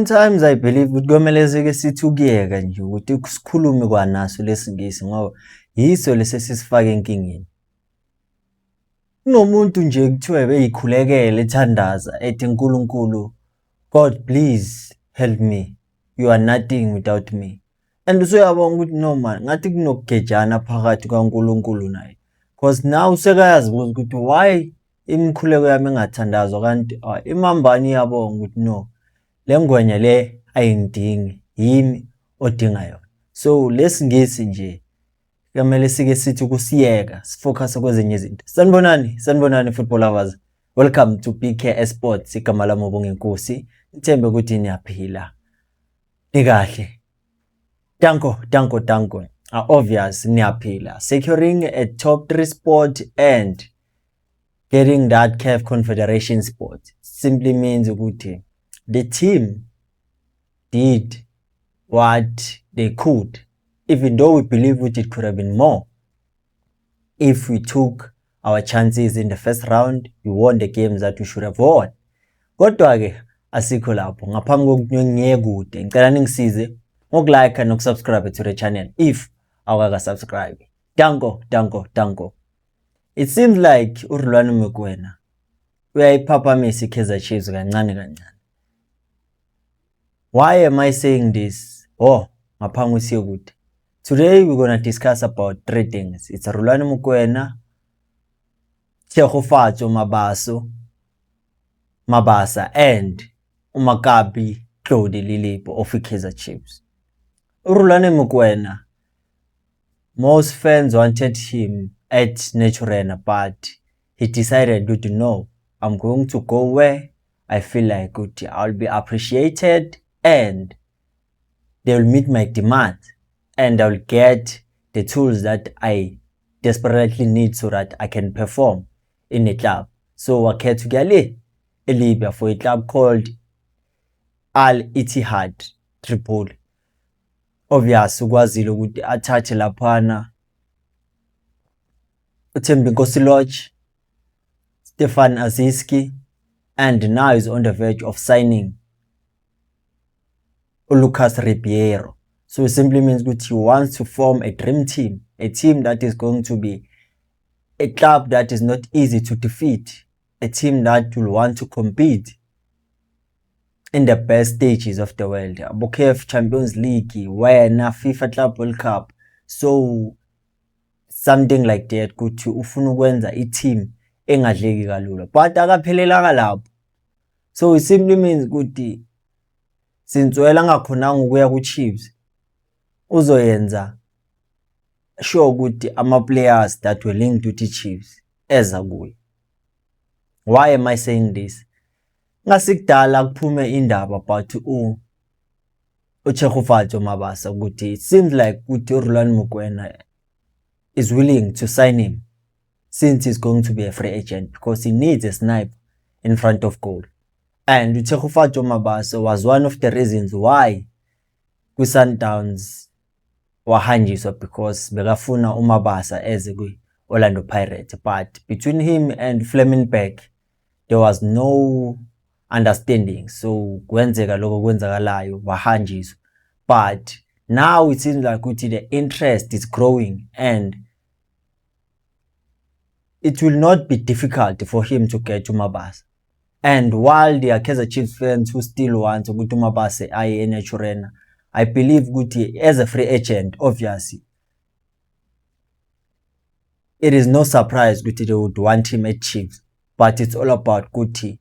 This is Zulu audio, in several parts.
Sometimes I believe ukuthi komele sike sithi ukuyeka nje ukuthi sikhulume kwanaso lesingisi ngoba yiso lesesisifaka enkingeni. Kunomuntu nje kuthiwa beyikhulekela ethandaza ethi uNkulunkulu, God please help me, you are nothing without me. And usuyabona ukuthi noma ngathi kunokugejana phakathi kaNkulunkulu naye, because now usekayazibuza ukuthi why imikhuleko yami engathandazwa kanti imambani iyabonga ukuthi no, le ngwenya le ayingidingi, yimi odinga yona. So lesingisi nje kumele sike sithi kusiyeka sifocus kwezinye izinto. Sanibonani football lovers. Welcome to PK Sports. Igama lami uBonginkosi. Ngithembe ukuthi niyaphila. Nikahle. Danko. Obvious niyaphila. Securing a top 3 spot and getting that CAF Confederation spot simply means ukuthi the team did what they could, even though we believe it could have been more. If we took our chances in the first round, we won the games that we should have won. Kodwa ke asikho lapho. Ngaphambi kokuthi ngiye kude, ngicela ningisize ngokulike nokusubscribe to the channel if awaka subscribe. Danko. It seems like uRhulwane Mokwena uyayiphaphamisa iKaizer Chiefs kancane. Why am I saying this? Ngaphambi siye kude. Today we're going to discuss about 3 things. It's Rhulwane Mokwena, Tshegofatso Mabasa and uMakabi Claude Lilipo of Kaizer Chiefs. Rhulwane Mokwena, most fans wanted him at Naturena, but he decided to no, I'm going to go where I feel like I'll be appreciated and they will meet my demands and I will get the tools that I desperately need so that I can perform in a club. So I came to Libya for a club called Al Ittihad Tripoli. Obvious ukwazile ukuthi athathe laphana uThembinkosi Lorch, Stefan Aziski, and now is on the verge of signing Lucas Ribeiro. So it simply means that he wants to form a dream team, a team that is going to be a club that is not easy to defeat, a team that will want to compete in the best stages of the world. CAF Champions League, wena FIFA Club World Cup. So something like that ukuthi ufuna ukwenza i-team engadleki kalula. But akaphelelanga lapho. So it simply means ukuthi since wena ngakhonanga ukuya ku-Chiefs uzoyenza sure ukuthi ama-players that were linked to the Chiefs eza kuye. Why am I saying this? Ngasikudala kuphume indaba about uTshegofatso Mabasa ukuthi it seems like ukuthi uRhulwane Mokwena is willing to sign him since he's going to be a free agent because he needs a sniper in front of goal. And uTshegofatso Mabasa was one of the reasons why kwi-Sundowns wahanjiswa because bekafuna uMabasa eze kwi-Orlando Pirates. But between him and Flemingberg, there was no understanding. So kwenzeka lokho kwenzakalayo wahanjiswa. But now it seems like the interest is growing and it will not be difficult for him to get to Mabasa. And while there are Kaizer Chiefs fans who still want to go to Mabasa aye Naturena, I believe Guti as a free agent, obviously, it is no surprise Guti they would want him at Chiefs, but it's all about Guti.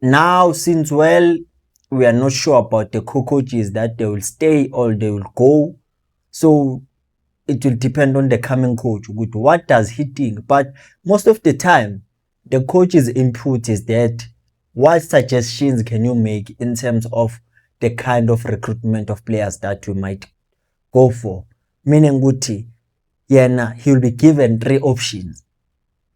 Now, since we are not sure about the coaches that they will stay or they will go, so it will depend on the coming coach. What does he think? But most of the time, the coach's input is that what suggestions can you make in terms of the kind of recruitment of players that we might go for? Meaning Guti, he will be given 3 options.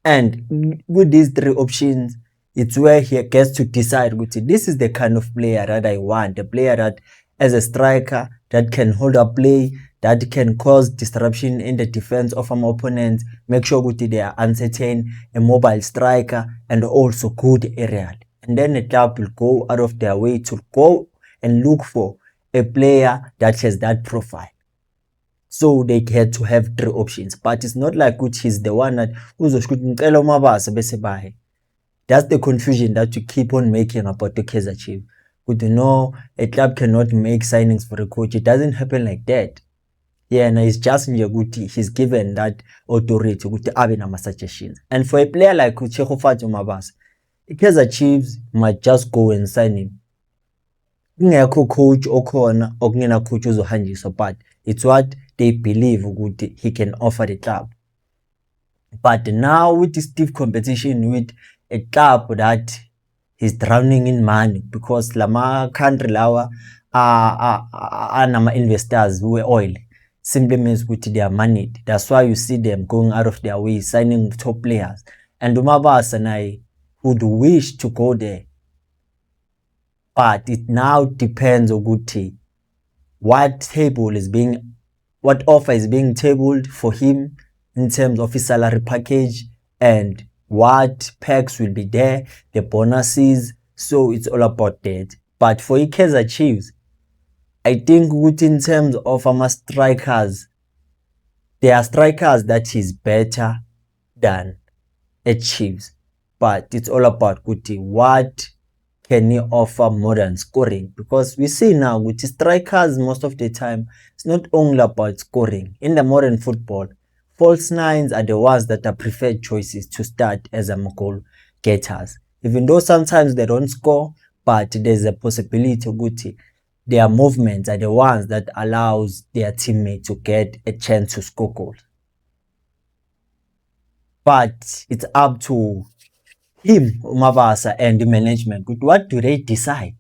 And with these 3 options, it's where he gets to decide, Guti, this is the kind of player that I want. A player that as a striker that can hold up play, that can cause disruption in the defense of an opponent, make sure Guti they are uncertain, a mobile striker, and also good aerial. and then the club will go out of their way to go and look for a player that has that profile. So they had to have 3 options, but it's not like he's the one that that's the confusion that you keep on making about the Kaizer Chiefs. No, a club cannot make signings for a coach. It doesn't happen like that. Yeah, and it's just he's given that authority to have nama suggestions. And for a player like Tshegofatso Mabasa, the Kaizer Chiefs might just go and sign him. Kungekho coach okhona okungena coach ozohanjiswa, but it's what they believe he can offer the club. But now with the stiff competition with a club that is drowning in money, because lama country lawa nama investors who are oil, simply means they are moneyed. That's why you see them going out of their way signing top players. And Mabasa and I would wish to go there, but it now depends on what offer is being tabled for him in terms of his salary package and what perks will be there, the bonuses. So it's all about that. But for Kaizer Chiefs, I think in terms of strikers, there are strikers that is better than a Chiefs. But it's all about what can he offer more than scoring, because we see now with strikers most of the time it's not only about scoring. In the modern football, false nines are the ones that are preferred choices to start as goal getters, even though sometimes they don't score, but there's a possibility their movements are the ones that allows their teammate to get a chance to score goals. But it's up to him, Mabasa, and the management. What do they decide?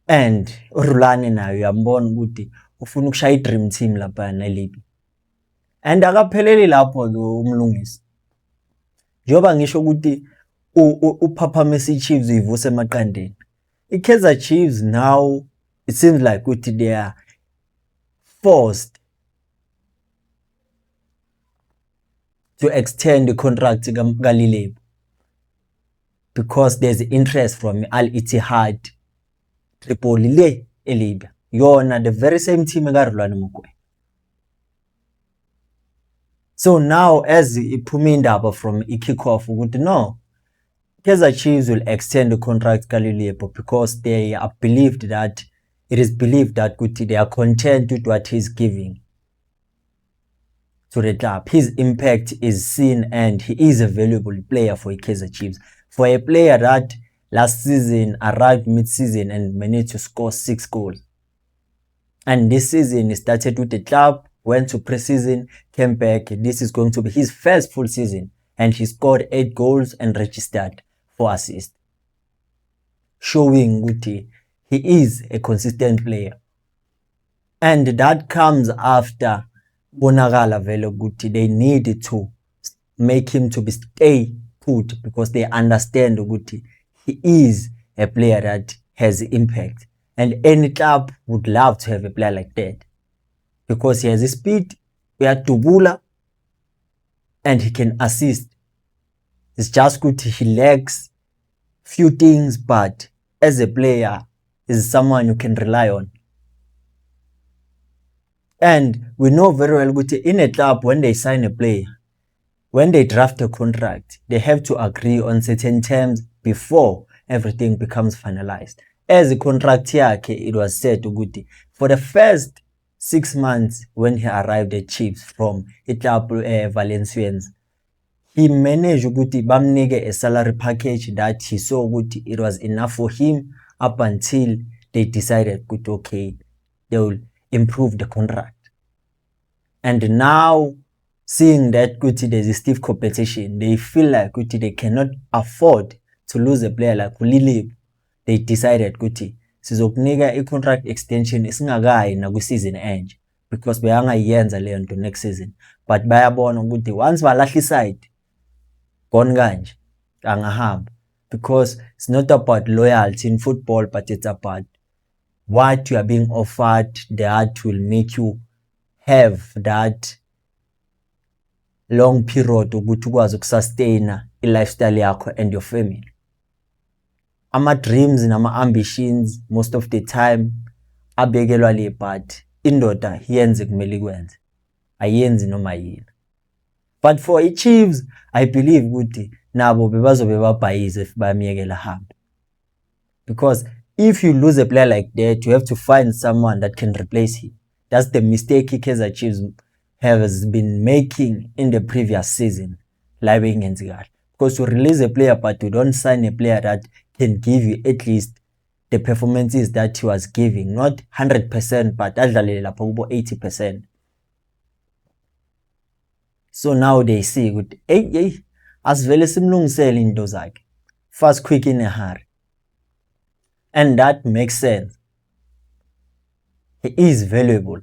And Rulani nayo uyambona ukuthi ufuna ukushaya i-dream team lapha nelibi. And akapheleli lapho lo umlungisi. Njoba ngisho ukuthi uPhaphamisa Chiefs uyivuse emaqandeni. I-Kaizer Chiefs now, it seems like they are forced to extend the contract to Galileo because there's interest from Al Ittihad Tripoli le eLibya. Yona the very same team ekarulwane Mokwena. So now as iphuma indaba from i-kickoff no, Kaizer Chiefs will extend the contract Galileo because they are believed that it is believed that they are content with what he's giving to the club. His impact is seen and he is a valuable player for Kaizer Chiefs. For a player that last season arrived mid-season and managed to score 6 goals. And this season he started with the club, went to pre-season, came back. This is going to be his first full season and he scored 8 goals and registered 4 assists. Showing he is a consistent player. And that comes after bonakala vele they needed to make him to be stay put because they understand he is a player that has impact. And any club would love to have a player like that because he has a speed, we are Tubula, and he can assist. It's just he lacks few things, but as a player, is someone you can rely on. And we know very well in a club, when they sign a player, when they draft a contract, they have to agree on certain terms before everything becomes finalized. As a contract here, it was said for the first 6 months when he arrived at Chiefs from the club Valencians, he managed bamnike a salary package that he saw it was enough for him up until they decided okay, they will improve the contract. And now seeing that there's a stiff competition, they feel like they cannot afford to lose a player like Lilib. They decided sizokunika i-contract extension isingakayi na kwi-season end because bayangayenza leyo nto next season, but bayabona once balahla iside gone kanje angahamba, because it's not about loyalty in football, but it's about what you are being offered that will make you have that long period ukuthi ukwazi ukusustaina i-lifestyle yakho and your family. Ama-dreams nama-ambitions most of the time abekelwa le, but indoda yenze kumele ikwenze, ayenzi noma yini. But for i-Chiefs, I believe ukuthi nabo bebazobe babhayize if bayamyekela hambe, because if you lose a player like that, you have to find someone that can replace him. That's the mistake Kaizer Chiefs has been making in the previous season. Because you release a player but you don't sign a player that can give you at least the performances that he was giving, not 100%, but adlale lapho kubo 80%. So now they see ukuthi hey asivele simlungisele into zakhe fast, quick, in a hurry, and that makes sense. He is valuable